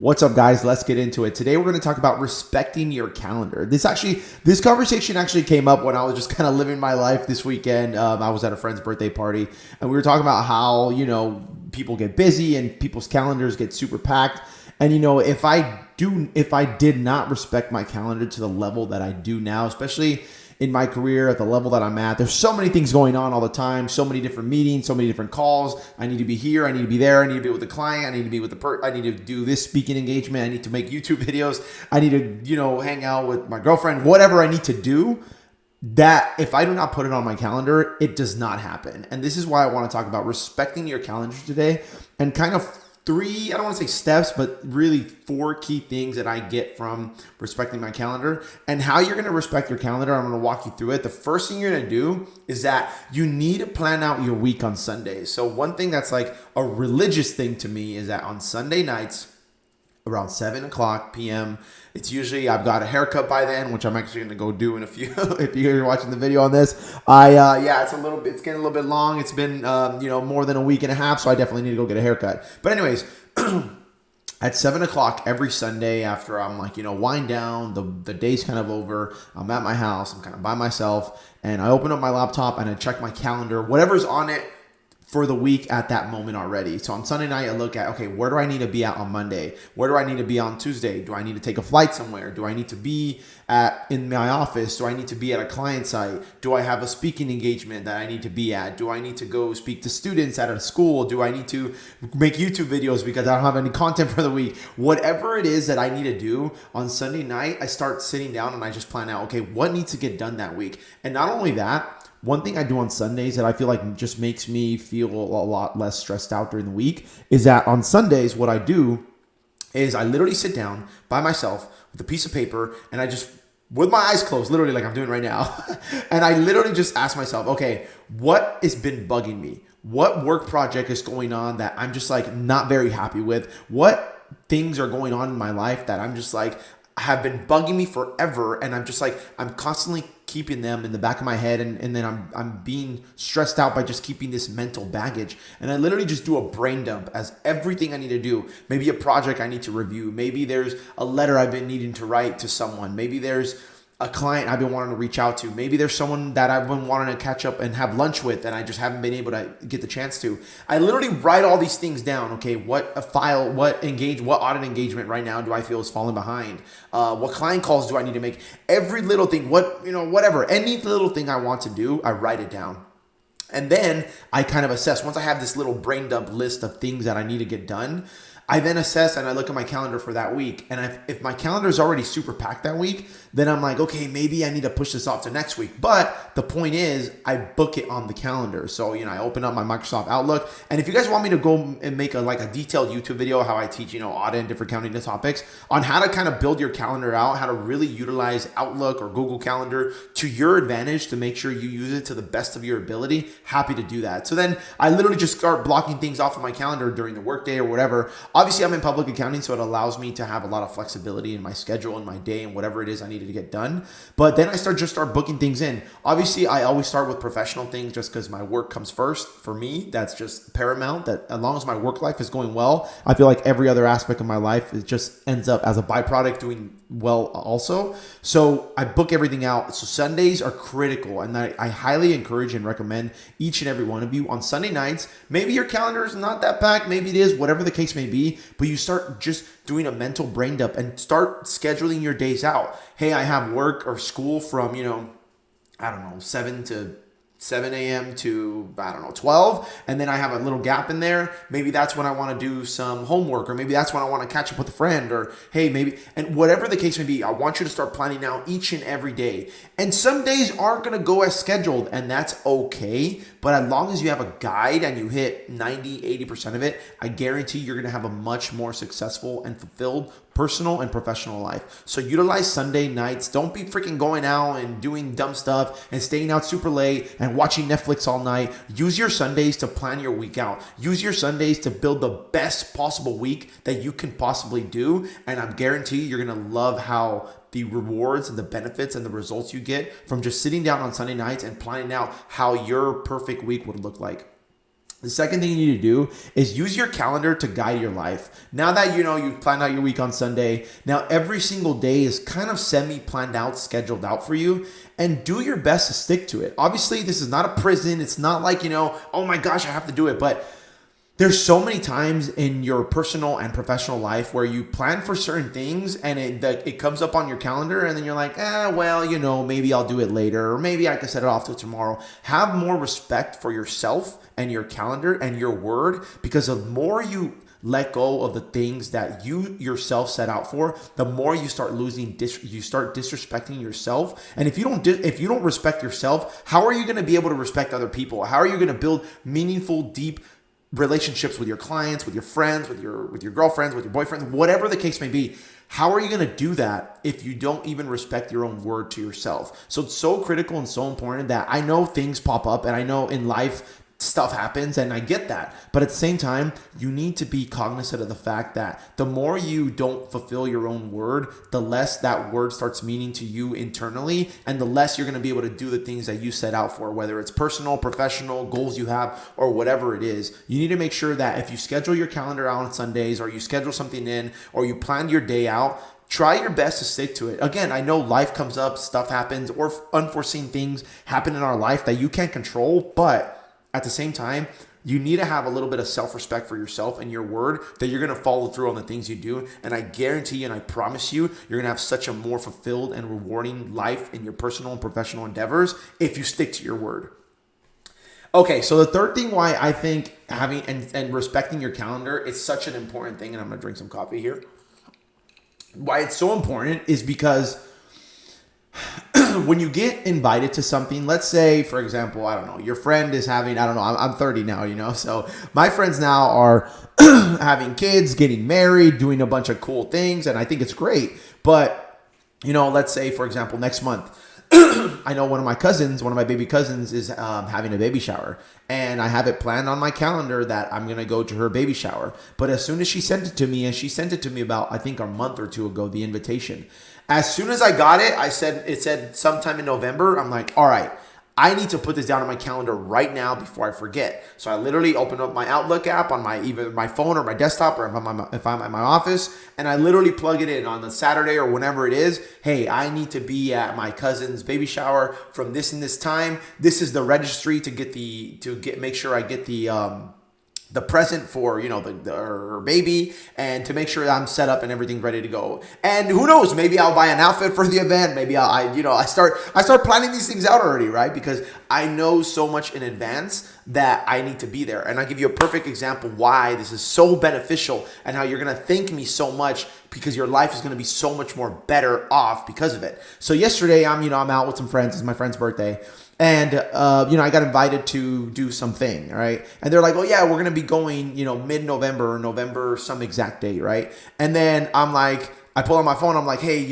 What's up, guys? Let's get into it. Today, we're going to talk about respecting your calendar. This conversation actually came up when I was just kind of living my life this weekend. I was at a friend's birthday party, and we were talking about how people get busy and people's calendars get super packed. And if I did not respect my calendar to the level that I do now, especially in my career at the level that I'm at, there's so many things going on all the time, so many different meetings, so many different calls. I need to be here, I need to be there, I need to be with the client, I need to be with I need to do this speaking engagement, I need to make YouTube videos, I need to, hang out with my girlfriend, whatever I need to do. That if I do not put it on my calendar, it does not happen. And this is why I want to talk about respecting your calendar today, and kind of three, I don't want to say steps, but really four key things that I get from respecting my calendar. And how you're going to respect your calendar, I'm going to walk you through it. The first thing you're going to do is that you need to plan out your week on Sundays. So one thing that's like a religious thing to me is that on Sunday nights, around 7 o'clock p.m. It's usually, I've got a haircut by then, which I'm actually going to go do in a few. If you're watching the video on this, it's getting a little bit long. It's been, more than a week and a half. So I definitely need to go get a haircut. But anyways, at 7 o'clock every Sunday, after I'm wind down, the day's kind of over, I'm at my house, I'm kind of by myself, and I open up my laptop and I check my calendar, whatever's on it for the week at that moment already. So on Sunday night, I look at, okay, where do I need to be at on Monday? Where do I need to be on Tuesday? Do I need to take a flight somewhere? Do I need to be in my office? Do I need to be at a client site? Do I have a speaking engagement that I need to be at? Do I need to go speak to students at a school? Do I need to make YouTube videos because I don't have any content for the week? Whatever it is that I need to do on Sunday night, I start sitting down and I just plan out, okay, what needs to get done that week? And not only that, one thing I do on Sundays that I feel like just makes me feel a lot less stressed out during the week is that on Sundays, what I do is I literally sit down by myself with a piece of paper and I just, with my eyes closed, literally like I'm doing right now, and I literally just ask myself, okay, what has been bugging me? What work project is going on that I'm just like not very happy with? What things are going on in my life that I'm just like, have been bugging me forever, and I'm just like, I'm constantly keeping them in the back of my head, and then I'm being stressed out by just keeping this mental baggage. And I literally just do a brain dump as everything I need to do. Maybe a project I need to review. Maybe there's a letter I've been needing to write to someone. Maybe there's a client I've been wanting to reach out to. Maybe there's someone that I've been wanting to catch up and have lunch with and I just haven't been able to get the chance to. I literally write all these things down. Okay, what audit engagement right now do I feel is falling behind? What client calls do I need to make? Every little thing, whatever, any little thing I want to do, I write it down. And then I kind of assess. Once I have this little brain dump list of things that I need to get done, I then assess and I look at my calendar for that week. And if my calendar is already super packed that week, then I'm like, okay, maybe I need to push this off to next week. But the point is, I book it on the calendar. So, I open up my Microsoft Outlook. And if you guys want me to go and make a detailed YouTube video, how I teach, audit and different accounting topics on how to kind of build your calendar out, how to really utilize Outlook or Google Calendar to your advantage to make sure you use it to the best of your ability, happy to do that. So then I literally just start blocking things off of my calendar during the workday or whatever. Obviously, I'm in public accounting, so it allows me to have a lot of flexibility in my schedule and my day and whatever it is I needed to get done. But then I start booking things in. Obviously, I always start with professional things just because my work comes first. For me, that's just paramount. That as long as my work life is going well, I feel like every other aspect of my life, it just ends up as a byproduct doing well also. So I book everything out. So Sundays are critical, and I highly encourage and recommend each and every one of you on Sunday nights. Maybe your calendar is not that packed, maybe it is, whatever the case may be, but you start just doing a mental brain dump and start scheduling your days out. Hey, I have work or school from 7 a.m. to, 12. And then I have a little gap in there. Maybe that's when I want to do some homework, or maybe that's when I want to catch up with a friend, or hey, maybe, and whatever the case may be, I want you to start planning out each and every day. And some days aren't going to go as scheduled, and that's okay. But as long as you have a guide and you hit 90, 80% of it, I guarantee you're going to have a much more successful and fulfilled personal and professional life. So utilize Sunday nights. Don't be freaking going out and doing dumb stuff and staying out super late and watching Netflix all night. Use your Sundays to plan your week out. Use your Sundays to build the best possible week that you can possibly do. And I'm guarantee you're going to love how the rewards and the benefits and the results you get from just sitting down on Sunday nights and planning out how your perfect week would look like. The second thing you need to do is use your calendar to guide your life. Now that you know you've planned out your week on Sunday, now every single day is kind of semi-planned out, scheduled out for you, and do your best to stick to it. Obviously, this is not a prison. It's not like, oh my gosh, I have to do it. But there's so many times in your personal and professional life where you plan for certain things and it comes up on your calendar and then you're like, well, maybe I'll do it later, or maybe I can set it off till tomorrow. Have more respect for yourself and your calendar and your word, because the more you let go of the things that you yourself set out for, the more you start you start disrespecting yourself. And if you don't respect yourself, how are you going to be able to respect other people? How are you going to build meaningful, deep relationships with your clients, with your friends, with your girlfriends, with your boyfriend, whatever the case may be? How are you going to do that if you don't even respect your own word to yourself? So it's so critical and so important that I know things pop up, and I know in life stuff happens, and I get that. But at the same time, you need to be cognizant of the fact that the more you don't fulfill your own word, the less that word starts meaning to you internally, and the less you're going to be able to do the things that you set out for, whether it's personal, professional, goals you have, or whatever it is. You need to make sure that if you schedule your calendar out on Sundays, or you schedule something in, or you plan your day out, try your best to stick to it. Again, I know life comes up, stuff happens, or unforeseen things happen in our life that you can't control, but at the same time, you need to have a little bit of self-respect for yourself and your word, that you're going to follow through on the things you do. And I guarantee you, and I promise you, you're going to have such a more fulfilled and rewarding life in your personal and professional endeavors if you stick to your word. Okay, so the third thing why I think having and respecting your calendar is such an important thing, and I'm going to drink some coffee here. Why it's so important is because when you get invited to something, let's say, for example, I don't know, your friend is having, I don't know, I'm 30 now, so my friends now are having kids, getting married, doing a bunch of cool things, and I think it's great. But, let's say, for example, next month, I know one of my baby cousins is having a baby shower, and I have it planned on my calendar that I'm going to go to her baby shower. But as soon as she sent it to me, and she sent it to me about, I think, a month or two ago, the invitation. As soon as I got it, it said sometime in November. I'm like, all right, I need to put this down on my calendar right now before I forget. So I literally open up my Outlook app on either my phone or my desktop, or if I'm at my office, and I literally plug it in on the Saturday or whenever it is. Hey, I need to be at my cousin's baby shower from this and this time. This is the registry to make sure I get the present for, her baby, and to make sure that I'm set up and everything's ready to go. And who knows, maybe I'll buy an outfit for the event. Maybe I start planning these things out already, right? Because I know so much in advance that I need to be there. And I'll give you a perfect example why this is so beneficial, and how you're going to thank me so much, because your life is going to be so much more better off because of it. So yesterday, I'm out with some friends. It's my friend's birthday. And, I got invited to do something, right? And they're like, oh, yeah, we're going to be going, mid-November or November, some exact date, right? And then I'm like, I pull out my phone. I'm like, hey,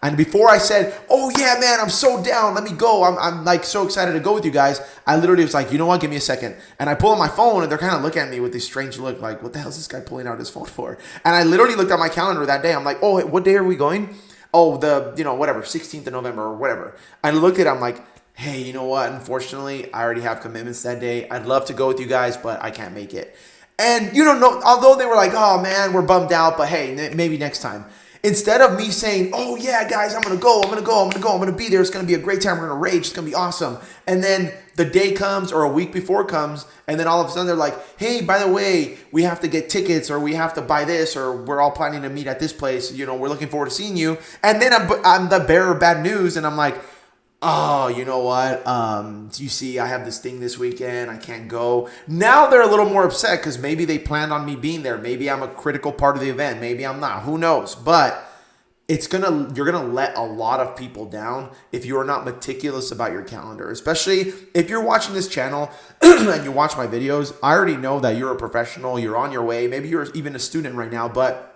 and before I said, oh, yeah, man, I'm so down. Let me go. I'm like so excited to go with you guys. I literally was like, you know what? Give me a second. And I pull out my phone, and they're kind of looking at me with this strange look like, what the hell is this guy pulling out his phone for? And I literally looked at my calendar that day. I'm like, oh, what day are we going? Oh, the, 16th of November or whatever. I look at it. I'm like, hey, you know what? Unfortunately, I already have commitments that day. I'd love to go with you guys, but I can't make it. And although they were like, oh man, we're bummed out, but hey, maybe next time. Instead of me saying, oh yeah, guys, I'm going to be there. It's going to be a great time. We're going to rage. It's going to be awesome. And then the day comes, or a week before comes, and then all of a sudden they're like, hey, by the way, we have to get tickets, or we have to buy this, or we're all planning to meet at this place. We're looking forward to seeing you. And then I'm the bearer of bad news, and I'm like, oh, you know what? You see, I have this thing this weekend. I can't go. Now they're a little more upset because maybe they planned on me being there. Maybe I'm a critical part of the event. Maybe I'm not. Who knows? But you're gonna let a lot of people down if you are not meticulous about your calendar. Especially if you're watching this channel and you watch my videos. I already know that you're a professional. You're on your way. Maybe you're even a student right now, but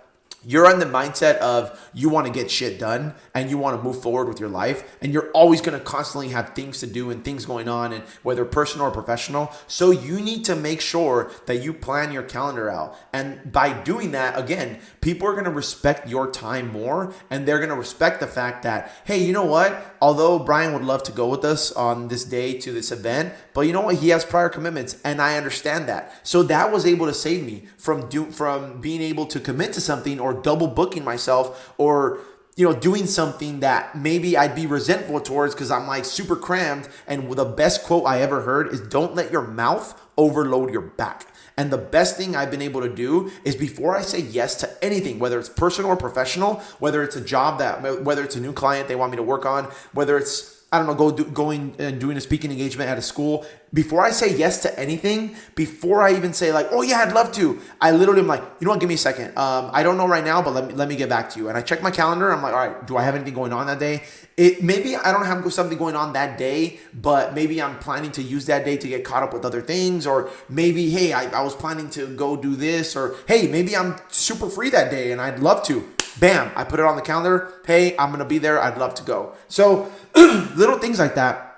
you're in the mindset of you want to get shit done and you want to move forward with your life, and you're always going to constantly have things to do and things going on, and whether personal or professional. So you need to make sure that you plan your calendar out. And by doing that, again, people are going to respect your time more, and they're going to respect the fact that, hey, you know what? Although Bryan would love to go with us on this day to this event, but you know what? He has prior commitments, and I understand that. So that was able to save me from being able to commit to something, or double booking myself, or doing something that maybe I'd be resentful towards because I'm like super crammed. And the best quote I ever heard is, don't let your mouth overload your back. And the best thing I've been able to do is, before I say yes to anything, whether it's personal or professional, whether it's a job whether it's a new client they want me to work on, whether it's, I don't know, going and doing a speaking engagement at a school, before I say yes to anything, before I even say like, oh yeah, I'd love to, I literally am like, you know what, give me a second. I don't know right now, but let me get back to you. And I check my calendar. I'm like, all right, do I have anything going on that day? Maybe I don't have something going on that day, but maybe I'm planning to use that day to get caught up with other things. Or maybe, hey, I was planning to go do this. Or hey, maybe I'm super free that day and I'd love to. Bam, I put it on the calendar. Hey, I'm going to be there. I'd love to go. So little things like that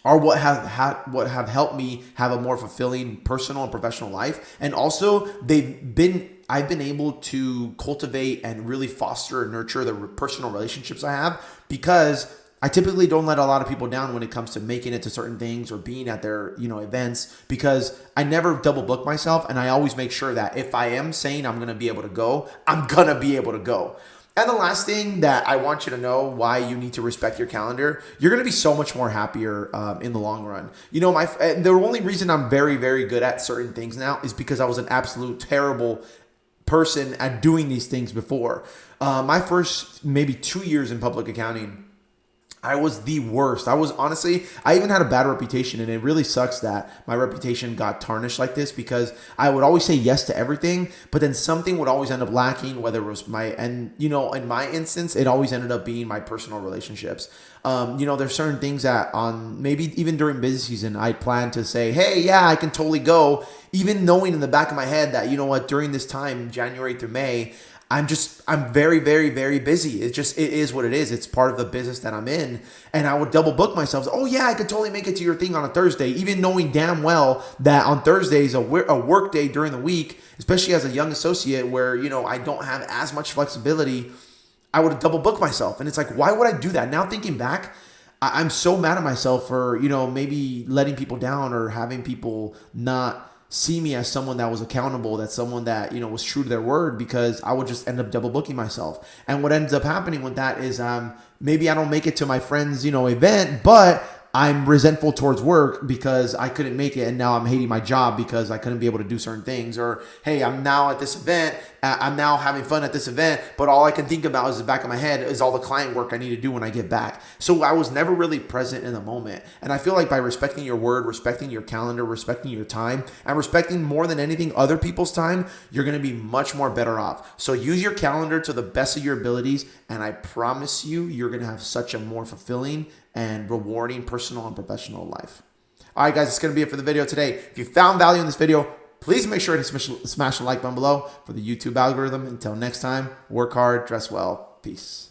are what have helped me have a more fulfilling personal and professional life. And also I've been able to cultivate and really foster and nurture the personal relationships I have, because I typically don't let a lot of people down when it comes to making it to certain things or being at their, events, because I never double book myself. And I always make sure that if I am saying I'm going to be able to go, I'm going to be able to go. And the last thing that I want you to know why you need to respect your calendar, you're going to be so much more happier in the long run. The only reason I'm very, very good at certain things now is because I was an absolute terrible person at doing these things before. My first maybe 2 years in public accounting, I was the worst. I even had a bad reputation, and it really sucks that my reputation got tarnished like this, because I would always say yes to everything, but then something would always end up lacking, whether it was in my instance, it always ended up being my personal relationships. There's certain things that maybe even during busy season, I plan to say, hey, yeah, I can totally go, even knowing in the back of my head that, during this time, January through May, I'm very, very, very busy. It is what it is. It's part of the business that I'm in. And I would double book myself. Oh yeah, I could totally make it to your thing on a Thursday, even knowing damn well that on Thursdays, a work day during the week, especially as a young associate where, I don't have as much flexibility, I would double book myself. And it's like, why would I do that? Now thinking back, I'm so mad at myself for, maybe letting people down, or having people not see me as someone that was accountable, that's someone that, was true to their word, because I would just end up double booking myself. And what ends up happening with that is maybe I don't make it to my friend's, event, but I'm resentful towards work because I couldn't make it, and now I'm hating my job because I couldn't be able to do certain things. Or, hey, I'm now at this event, I'm now having fun at this event, but all I can think about is the back of my head is all the client work I need to do when I get back. So I was never really present in the moment. And I feel like by respecting your word, respecting your calendar, respecting your time, and respecting more than anything other people's time, you're going to be much more better off. So use your calendar to the best of your abilities, and I promise you're going to have such a more fulfilling and rewarding personal and professional life. All right, guys, that's going to be it for the video today. If you found value in this video, please make sure to smash the like button below for the YouTube algorithm. Until next time, work hard, dress well. Peace.